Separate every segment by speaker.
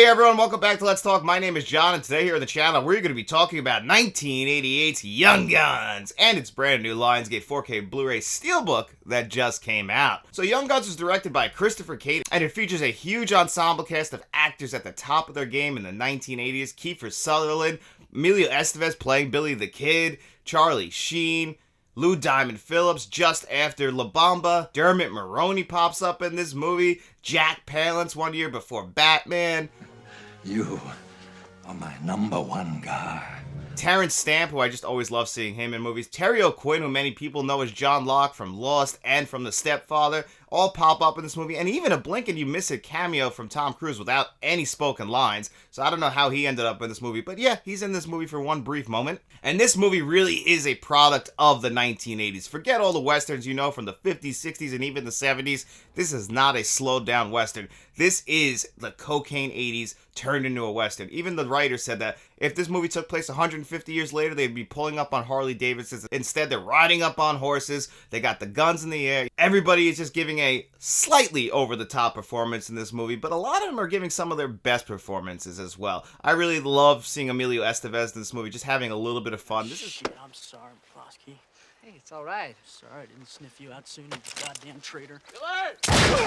Speaker 1: Hey everyone, welcome back to Let's Talk. My name is John, and today here on the channel, we're going to be talking about 1988's Young Guns and its brand new Lionsgate 4K Blu-ray Steelbook that just came out. So Young Guns was directed by Christopher Cade, and it features a huge ensemble cast of actors at the top of their game in the 1980s. Kiefer Sutherland, Emilio Estevez playing Billy the Kid, Charlie Sheen, Lou Diamond Phillips just after La Bamba. Dermot Mulroney pops up in this movie. Jack Palance 1 year before Batman.
Speaker 2: You are my #1 guy.
Speaker 1: Terrence Stamp, who I just always love seeing him in movies. Terry O'Quinn, who many people know as John Locke from Lost and from The Stepfather, all pop up in this movie. And even a blink and you miss it cameo from Tom Cruise without any spoken lines. So I don't know how he ended up in this movie. But yeah, he's in this movie for one brief moment. And this movie really is a product of the 1980s. Forget all the westerns you know from the 50s, 60s, and even the 70s. This is not a slowed down western. This is the cocaine 80s turned into a western. Even the writer said that if this movie took place 150 years later, they'd be pulling up on Harley Davidsons. Instead, they're riding up on horses. They got the guns in the air. Everybody is just giving a slightly over-the-top performance in this movie, but a lot of them are giving some of their best performances as well. I really love seeing Emilio Estevez in this movie, just having a little bit of fun.
Speaker 3: Shit, I'm sorry, Plosky.
Speaker 4: Hey, it's all right.
Speaker 3: Sorry I didn't sniff you out soon, you goddamn traitor.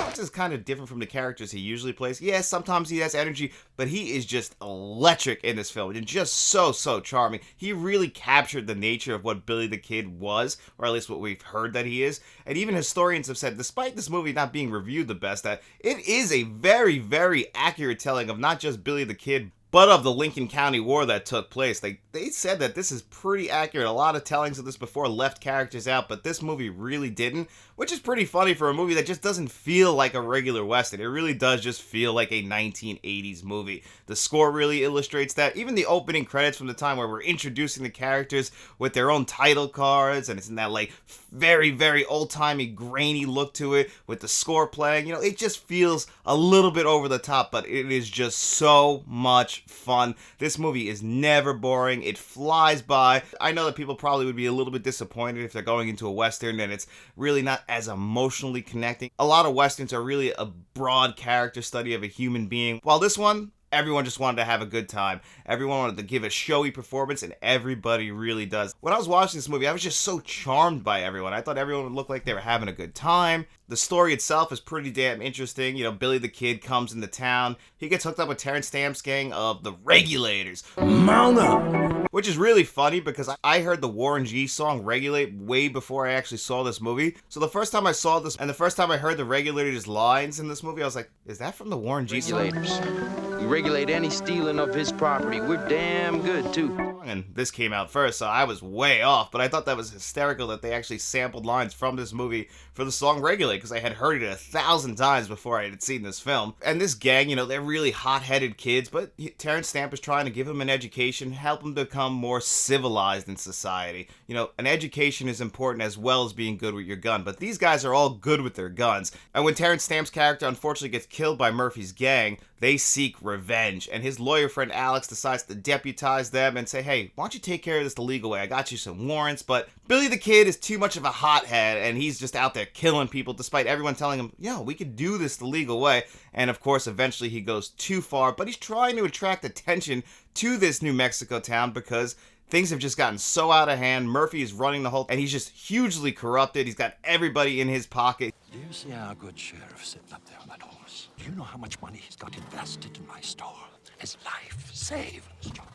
Speaker 1: This is kind of different from the characters he usually plays. Yeah, sometimes he has energy, but he is just electric in this film and just so charming. He really captured the nature of what Billy the Kid was, or at least what we've heard that he is. And even historians have said, despite this movie not being reviewed the best, that it is a very accurate telling of not just Billy the Kid, but of the Lincoln County War that took place. They said that this is pretty accurate. A lot of tellings of this before left characters out, but this movie really didn't, which is pretty funny for a movie that just doesn't feel like a regular Western. It really does just feel like a 1980s movie. The score really illustrates that. Even the opening credits from the time where we're introducing the characters with their own title cards, and it's in that like very old-timey, grainy look to it with the score playing. You know, it just feels a little bit over the top, but it is just so much fun. This movie is never boring. It flies by. I know that people probably would be a little bit disappointed if they're going into a Western and it's really not as emotionally connecting. A lot of Westerns are really a broad character study of a human being, while this one, everyone just wanted to have a good time. Everyone wanted to give a showy performance, and everybody really does. When I was watching this movie, I was just so charmed by everyone. I thought everyone would look like they were having a good time. The story itself is pretty damn interesting. You know, Billy the Kid comes into town. He gets hooked up with Terrence Stamp's gang of the Regulators.
Speaker 2: Mount up!
Speaker 1: Which is really funny because I heard the Warren G song Regulate way before I actually saw this movie. So the first time I saw this and the first time I heard the Regulators lines in this movie, I was like, is that from the Warren G song?
Speaker 4: Regulators. We regulate any stealing of his property. We're damn good, too.
Speaker 1: And this came out first, so I was way off, but I thought that was hysterical that they actually sampled lines from this movie for the song Regulate, because I had heard it 1,000 times before I had seen this film. And this gang, you know, they're really hot-headed kids, but Terrence Stamp is trying to give them an education, help them become more civilized in society. You know, an education is important as well as being good with your gun, but these guys are all good with their guns. And when Terrence Stamp's character unfortunately gets killed by Murphy's gang, they seek revenge, and his lawyer friend Alex decides to deputize them and say, hey, why don't you take care of this the legal way? I got you some warrants. But Billy the Kid is too much of a hothead, and he's just out there killing people despite everyone telling him, yo, we could do this the legal way. And of course, eventually he goes too far, but he's trying to attract attention to this New Mexico town because things have just gotten so out of hand. Murphy is running the whole, and he's just hugely corrupted. He's got everybody in his pocket.
Speaker 2: Do you see our good sheriff sitting up there on that horse? Do you know how much money he's got invested in my store? His life savings, John.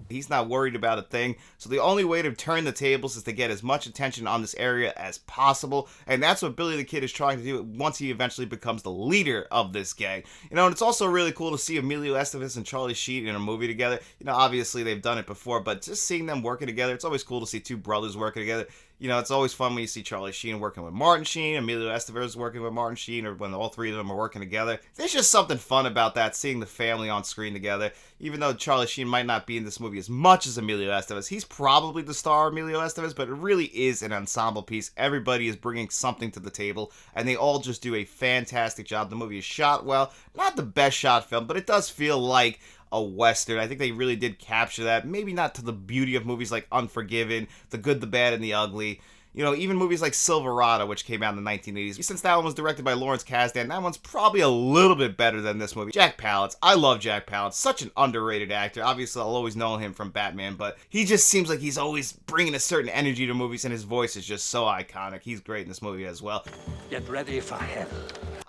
Speaker 1: He's not worried about a thing, so the only way to turn the tables is to get as much attention on this area as possible, and that's what Billy the Kid is trying to do once he eventually becomes the leader of this gang. You know, and it's also really cool to see Emilio Estevez and Charlie Sheen in a movie together. You know, obviously they've done it before, but just seeing them working together, it's always cool to see two brothers working together. You know, it's always fun when you see Charlie Sheen working with Martin Sheen, Emilio Estevez working with Martin Sheen, or when all three of them are working together. There's just something fun about that, seeing the family on screen together. Even though Charlie Sheen might not be in this movie as much as Emilio Estevez, he's probably the star, Emilio Estevez, but it really is an ensemble piece. Everybody is bringing something to the table, and they all just do a fantastic job. The movie is shot well. Not the best shot film, but it does feel like a Western. I think they really did capture that. Maybe not to the beauty of movies like Unforgiven, The Good, the Bad, and the Ugly. You know, even movies like Silverado, which came out in the 1980s, since that one was directed by Lawrence Kasdan, that one's probably a little bit better than this movie. Jack Palance, I love Jack Palance, such an underrated actor. Obviously, I'll always know him from Batman, but he just seems like he's always bringing a certain energy to movies, and his voice is just so iconic. He's great in this movie as well.
Speaker 2: Get ready for hell.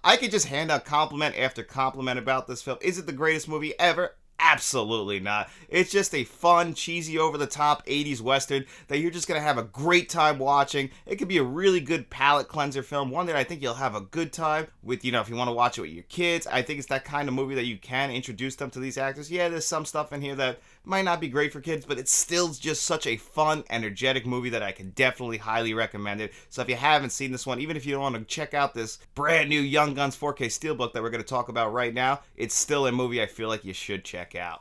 Speaker 1: I could just hand out compliment after compliment about this film. Is it the greatest movie ever? Absolutely not. It's just a fun, cheesy, over-the-top 80s Western that you're just going to have a great time watching. It could be a really good palate cleanser film, one that I think you'll have a good time with, you know, if you want to watch it with your kids. I think it's that kind of movie that you can introduce them to these actors. Yeah, there's some stuff in here that might not be great for kids, but it's still just such a fun, energetic movie that I can definitely highly recommend it. So if you haven't seen this one, even if you don't want to check out this brand new Young Guns 4K Steelbook that we're going to talk about right now, it's still a movie I feel like you should check out.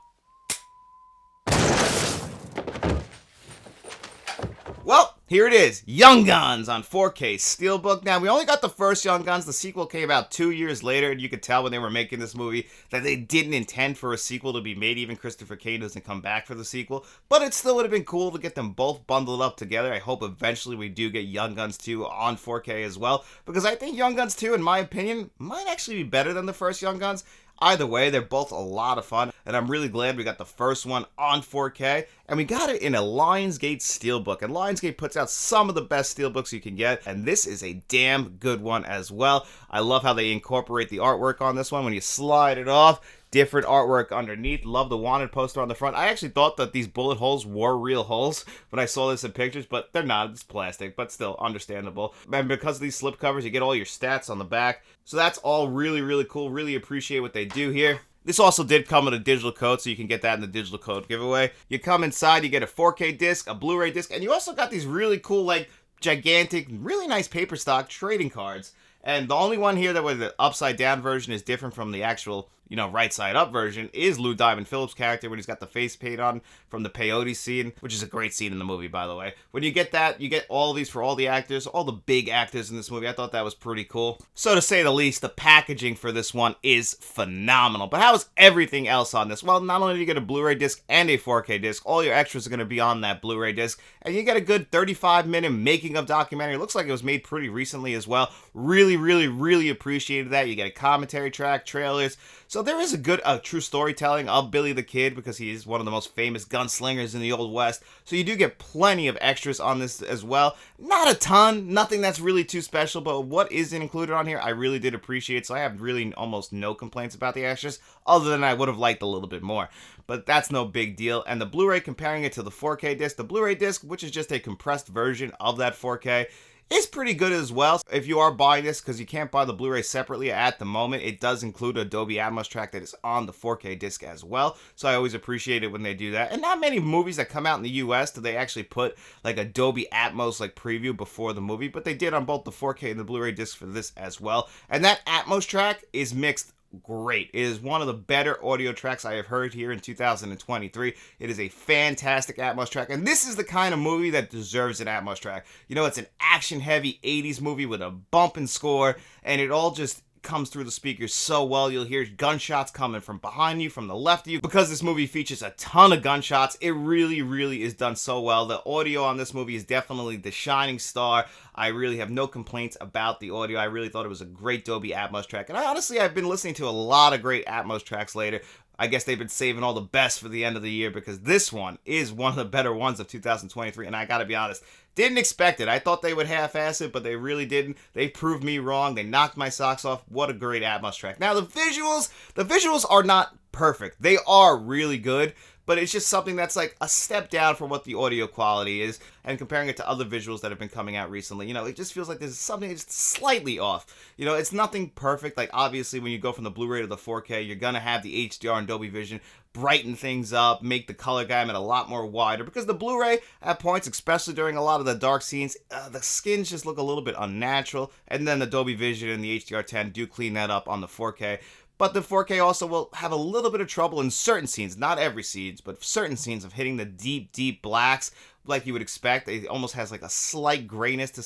Speaker 1: Well, here it is, Young Guns on 4K Steelbook. Now, we only got the first Young Guns. The sequel came out 2 years later, and you could tell when they were making this movie that they didn't intend for a sequel to be made. Even Christopher Kane doesn't come back for the sequel, but it still would have been cool to get them both bundled up together. I hope eventually we do get Young Guns 2 on 4K as well, because I think Young Guns 2, in my opinion, might actually be better than the first Young Guns. Either way, they're both a lot of fun, and I'm really glad we got the first one on 4K, and we got it in a Lionsgate Steelbook, and Lionsgate puts out some of the best Steelbooks you can get, and this is a damn good one as well. I love how they incorporate the artwork on this one. When you slide it off, different artwork underneath. Love the wanted poster on the front. I actually thought that these bullet holes were real holes when I saw this in pictures, but they're not. It's plastic, but still understandable. And because of these slip covers, you get all your stats on the back. So that's all really, really cool. Really appreciate what they do here. This also did come with a digital code, so you can get that in the digital code giveaway. You come inside, you get a 4K disc, a Blu-ray disc, and you also got these really cool, like, gigantic, really nice paper stock trading cards. And the only one here that was the upside down version is different from the actual, you know, right side up version is Lou Diamond Phillips' character when he's got the face paint on from the peyote scene, which is a great scene in the movie, by the way. When you get that, you get all of these for all the actors, all the big actors in this movie. I thought that was pretty cool. So to say the least, the packaging for this one is phenomenal. But how is everything else on this? Well, not only do you get a Blu-ray disc and a 4K disc, all your extras are going to be on that Blu-ray disc, and you get a good 35-minute making of documentary. It looks like it was made pretty recently as well. Really, really, really appreciated that. You get a commentary track, trailers. So there is a true storytelling of Billy the Kid, because he is one of the most famous gunslingers in the Old West. So you do get plenty of extras on this as well. Not a ton, nothing that's really too special, but what is included on here, I really did appreciate. So I have really almost no complaints about the extras, other than I would have liked a little bit more. But that's no big deal. And the Blu-ray, comparing it to the 4K disc, the Blu-ray disc, which is just a compressed version of that 4K, is pretty good as well. If you are buying this, because you can't buy the Blu-ray separately at the moment, it does include a Dolby Atmos track that is on the 4K disc as well. So I always appreciate it when they do that. And not many movies that come out in the US do they actually put like a Dolby Atmos like preview before the movie, but they did on both the 4K and the Blu-ray disc for this as well. And that Atmos track is mixed great. It is one of the better audio tracks I have heard here in 2023. It is a fantastic Atmos track, and this is the kind of movie that deserves an Atmos track. You know, it's an action-heavy 80s movie with a bumping score, and it all just comes through the speakers so well. You'll hear gunshots coming from behind you, from the left of you. Because this movie features a ton of gunshots, it really, really is done so well. The audio on this movie is definitely the shining star. I really have no complaints about the audio. I really thought it was a great Dolby Atmos track. And I've been listening to a lot of great Atmos tracks later. I guess they've been saving all the best for the end of the year, because this one is one of the better ones of 2023. And I gotta be honest, didn't expect it. I thought they would half-ass it, but they really didn't. They proved me wrong. They knocked my socks off. What a great Atmos track. Now, the visuals are not perfect. They are really good, but it's just something that's like a step down from what the audio quality is, and comparing it to other visuals that have been coming out recently, you know, it just feels like there's something just slightly off. You know, it's nothing perfect. Like, obviously, when you go from the Blu-ray to the 4K, you're gonna have the HDR and Dolby Vision brighten things up, make the color gamut a lot more wider, because the Blu-ray, at points, especially during a lot of the dark scenes, the skins just look a little bit unnatural, and then the Dolby Vision and the HDR10 do clean that up on the 4K. But the 4K also will have a little bit of trouble in certain scenes, not every scenes, but certain scenes of hitting the deep, deep blacks like you would expect. It almost has like a slight grayness to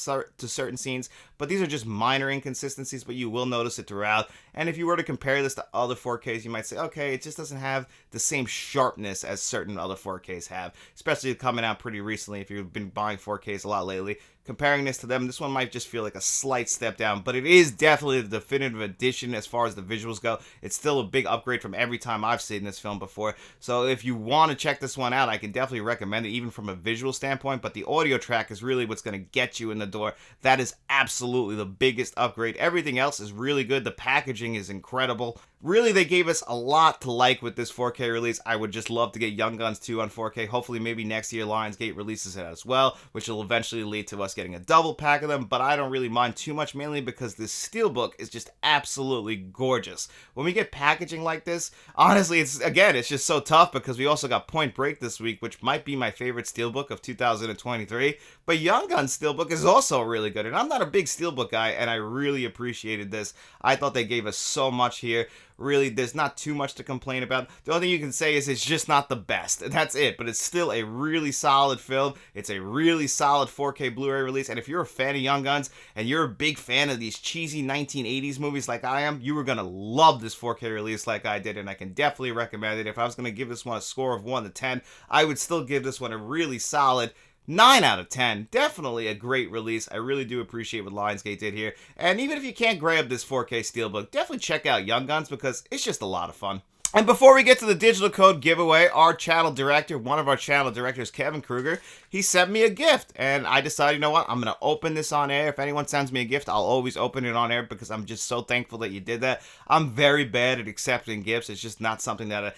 Speaker 1: certain scenes, but these are just minor inconsistencies, but you will notice it throughout. And if you were to compare this to other 4Ks, you might say, okay, it just doesn't have the same sharpness as certain other 4Ks have, especially coming out pretty recently. If you've been buying 4Ks a lot lately, comparing this to them, this one might just feel like a slight step down, but it is definitely the definitive edition as far as the visuals go. It's still a big upgrade from every time I've seen this film before. So if you want to check this one out, I can definitely recommend it, even from a visual standpoint, but the audio track is really what's going to get you in the door. That is absolutely the biggest upgrade. Everything else is really good. The packaging is incredible. Really, they gave us a lot to like with this 4K release. I would just love to get Young Guns 2 on 4K. Hopefully, maybe next year Lionsgate releases it as well, which will eventually lead to us getting a double pack of them, but I don't really mind too much, mainly because this Steelbook is just absolutely gorgeous. When we get packaging like this, honestly, it's just so tough because we also got Point Break this week, which might be my favorite Steelbook of 2023, but Young Guns Steelbook is also really good, and I'm not a big Steelbook guy, and I really appreciated this. I thought they gave us so much here. Really, there's not too much to complain about. The only thing you can say is it's just not the best, and that's it. But it's still a really solid film. It's a really solid 4K Blu-ray release, and if you're a fan of Young Guns, and you're a big fan of these cheesy 1980s movies like I am, you are going to love this 4K release like I did, and I can definitely recommend it. If I was going to give this one a score of 1 to 10, I would still give this one a really solid 9 out of 10. Definitely a great release. I really do appreciate what Lionsgate did here. And even if you can't grab this 4K Steelbook, definitely check out Young Guns because it's just a lot of fun. And before we get to the digital code giveaway, our channel director, one of our channel directors, Kevin Kruger, he sent me a gift. And I decided, you know what, I'm going to open this on air. If anyone sends me a gift, I'll always open it on air because I'm just so thankful that you did that. I'm very bad at accepting gifts. It's just not something that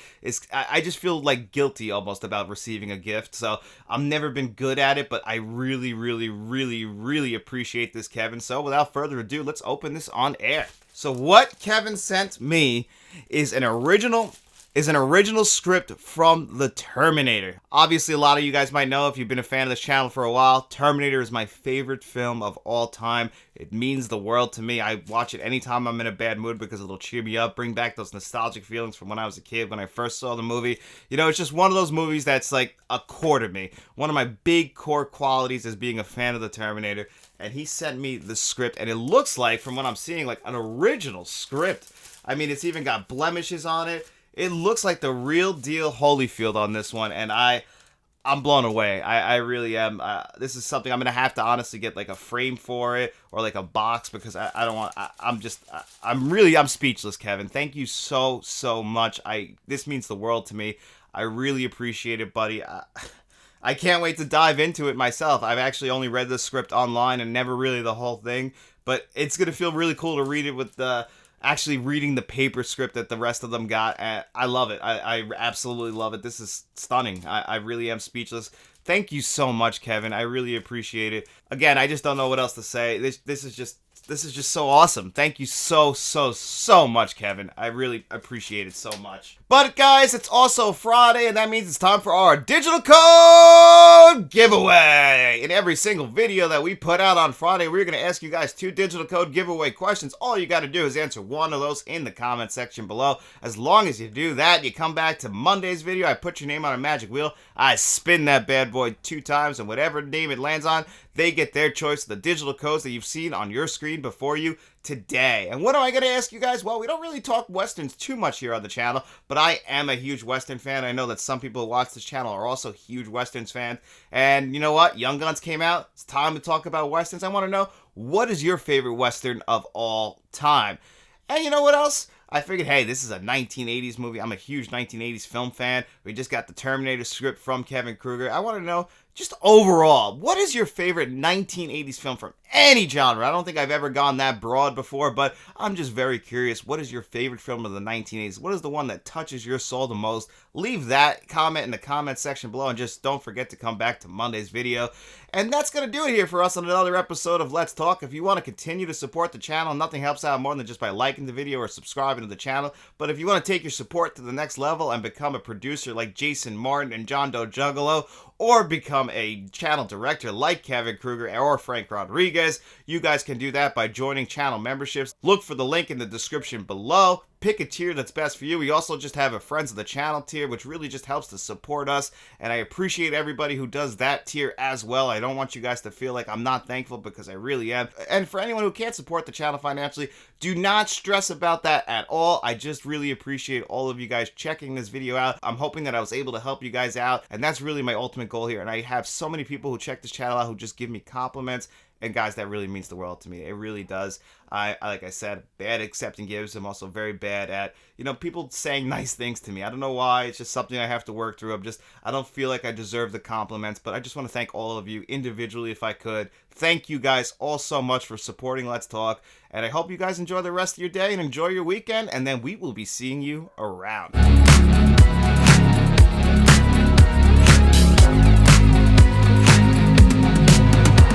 Speaker 1: I just feel like guilty almost about receiving a gift. So I've never been good at it, but I really, really, really, really appreciate this, Kevin. So without further ado, let's open this on air. So what Kevin sent me is an original script from The Terminator. Obviously, a lot of you guys might know if you've been a fan of this channel for a while, Terminator is my favorite film of all time. It means the world to me. I watch it anytime I'm in a bad mood because it'll cheer me up, bring back those nostalgic feelings from when I was a kid, when I first saw the movie. You know, it's just one of those movies that's like a core to me. One of my big core qualities is being a fan of The Terminator. And he sent me the script, and it looks like, from what I'm seeing, like an original script. I mean, it's even got blemishes on it. It looks like the real deal Holyfield on this one, and I'm blown away. I really am. This is something I'm gonna have to honestly get like a frame for it or like a box because I don't want. I'm speechless, Kevin. Thank you so much. This means the world to me. I really appreciate it, buddy. I can't wait to dive into it myself. I've actually only read the script online and never really the whole thing, but it's gonna feel really cool to read it with actually reading the paper script that the rest of them got. I love it. I absolutely love it. This is stunning. I really am speechless. Thank you so much, Kevin. I really appreciate it. Again, I just don't know what else to say. This is just so awesome. Thank you so much, Kevin. I really appreciate it so much. But guys, it's also Friday, and that means it's time for our digital code giveaway. In every single video that we put out on Friday, we're going to ask you guys 2 digital code giveaway questions. All you got to do is answer one of those in the comment section below. As long as you do that, you come back to Monday's video, I put your name on a magic wheel, I spin that bad boy 2 times, and whatever name it lands on, they get their choice of the digital codes that you've seen on your screen before you today. And what am I going to ask you guys? Well, we don't really talk Westerns too much here on the channel, but I am a huge Western fan. I know that some people who watch this channel are also huge Westerns fans. And you know what? Young Guns came out. It's time to talk about Westerns. I want to know, what is your favorite Western of all time? And you know what else? I figured, hey, this is a 1980s movie. I'm a huge 1980s film fan. We just got the Terminator script from Kevin Kruger. I want to know, just overall, what is your favorite 1980s film from any genre? I don't think I've ever gone that broad before, but I'm just very curious. What is your favorite film of the 1980s? What is the one that touches your soul the most? Leave that comment in the comment section below, and just don't forget to come back to Monday's video. And that's going to do it here for us on another episode of Let's Talk. If you want to continue to support the channel, nothing helps out more than just by liking the video or subscribing to the channel. But if you want to take your support to the next level and become a producer like Jason Martin and John Doe Juggalo, or become a channel director like Kevin Kruger or Frank Rodriguez, you guys can do that by joining channel memberships. Look for the link in the description below. pick a tier that's best for you. We also just have a friends of the channel tier, which really just helps to support us, and I appreciate everybody who does that tier as well. I don't want you guys to feel like I'm not thankful, because I really am. And for anyone who can't support the channel financially, do not stress about that at all. I just really appreciate all of you guys checking this video out. I'm hoping that I was able to help you guys out, and that's really my ultimate goal here. And I have so many people who check this channel out who just give me compliments. And guys, that really means the world to me. It really does. I like I said, bad at accepting gifts. I'm also very bad at, people saying nice things to me. I don't know why. It's just something I have to work through. I don't feel like I deserve the compliments, but I just want to thank all of you individually if I could. Thank you guys all so much for supporting Let's Talk. And I hope you guys enjoy the rest of your day and enjoy your weekend. And then we will be seeing you around.